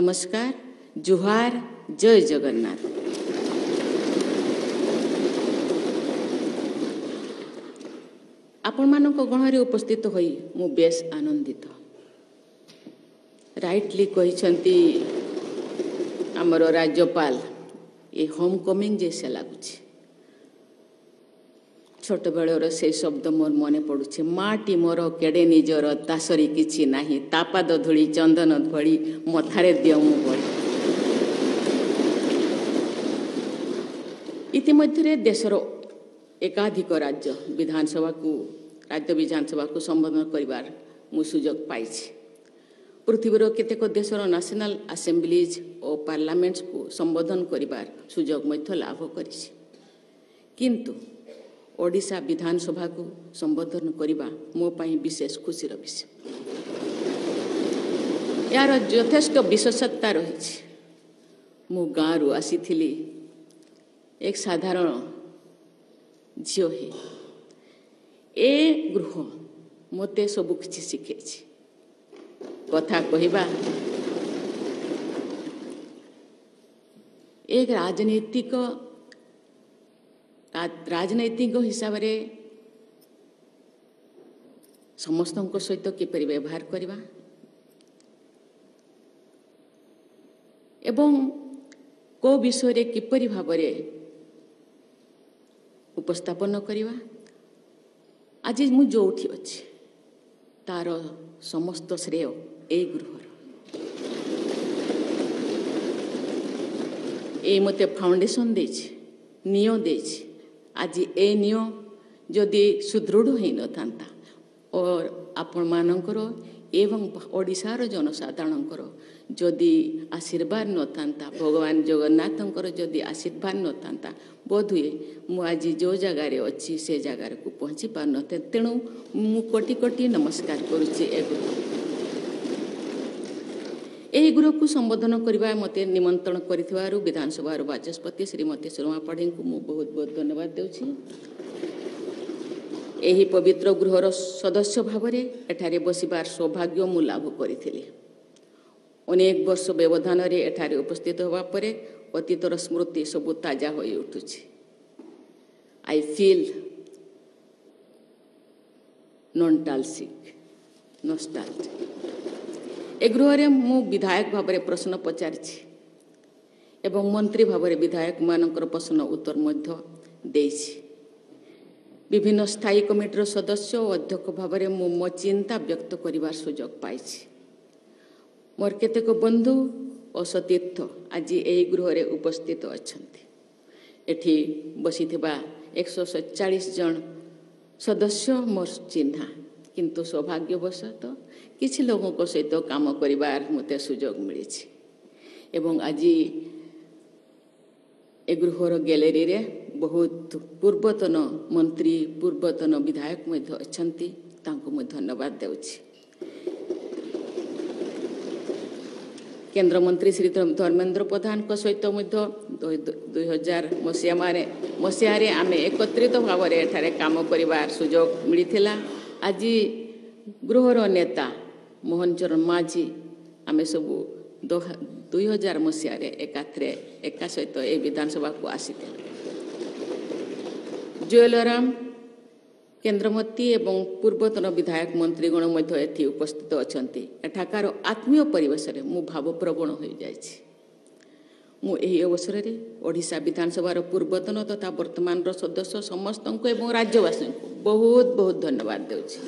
नमस्कार, जुहार, जय जगन्नाथ। आपण मानक गणरे उपस्थित होई मु बेस आनंदित। राइटली कहिसंती आमर राज्यपाल ये होम कमिंग जैसे लगुच। छोट बेलर से शब्द मोर मने पड़ुछे, माटी मोर केड़े निजर तासरी किछि नाही, तापाद धूली चंदन धड़ी मथारे दियो मु बड़ी। इतिमध्य देशर एकाधिक राज्य विधानसभा को संबोधन करिवार मु सुजोग पाइछि। पृथ्वीर केतेक देशर नेशनल असेंबलीज और पार्लियामेंट्स को संबोधन करिवार सुजोग मध्य लाभ करिछि, किंतु ओडिशा विधानसभा को संबोधन करिबा मो पई विशेष खुशीर विषय। यार यथेष्ट विशेषता रही। मु गाँव आसीथिली, एक साधारण झील है। ए गृह मते सबु किछि शिखेछि। कथा कहिबा एक राजनैतिक हिसाब रे समस्त सहित किपरि व्यवहार करिबा एवं को विषय रे किपरि भाबरे उपस्थापन करिबा। आज मु जोठी अछि तार समस्त श्रेय ए गृहर। ए मते फाउंडेशन देछि, नियो देछि। आज ए नियो जदि सुदृढ़ हो न थांता और आपण मानकर एवं ओडिशार जनसाधारणकर जदि आशीर्वाद न थांता, भगवान जगन्नाथंकर जदि आशीर्वाद न थांता, बोधुए मु आज जो जगार अच्छी से जगार को पहुँची पार न। तेणु मु कोटि कोटि नमस्कार करुच्ची। यही गृह को संबोधन करने मते निमंत्रण करिथिबारु विधानसभा बाचस्पति श्रीमती शर्मा पाढ़ी को मु बहुत बहुत धन्यवाद देउछि। यही पवित्र गृहर सदस्य भाव में एठारे बसिबार सौभाग्य मु लाभ करिथिली। अनेक वर्ष व्यवधान रे एठारे उपस्थित होवा परे अतीतर स्मृति सबु ताजा होई उठुछि। I feel nostalgic. ए गृह मु विधायक भाव में प्रश्न पचारिछि एवं मंत्री भाव में विधायक मानकर प्रश्न उत्तर मध्य देछि। विभिन्न स्थायी कमिटीर सदस्य और अध्यक्ष भाव में मु मो चिंता व्यक्त करिवार सुजोग पाइछि। मोर केतेक बंधु और सतीर्थ आज यही गृह उपस्थित अछंती। एठी बसिथिबा 147 जन सदस्य मोर चिन्हा, किंतु सौभाग्यवशत किछि लोगों सहित काम करिवार मते सुजोग मिली। एवं आज ए गृहर गैलेरी रे बहुत पूर्वतन मंत्री पूर्वतन विधायक मध्य अछंती, तांको मु धन्यवाद देउछि। केंद्र मंत्री श्री धर्मेंद्र प्रधान को सहित 2000 मसीह आमे एकत्रित भाव में एठारे काम करिवार सुजोग मिलिथिला। आज गृहर नेता मोहन चरण माझी आमे सबू 2000 मसीह एका सहित ए विधानसभा को आसीते। जुएलराम केन्द्रमंत्री एवं पूर्वतन विधायक मंत्रीगण मध्य एठी उपस्थित अछंती। एठाकार आत्मीय परिवेश रे मु भावप्रवण हो जाइछि। मु एही अवसर रे ओडिशा विधानसभार पूर्वतन तथा वर्तमान सदस्य समस्त एवं राज्यवासी को बहुत बहुत धन्यवाद देउछि।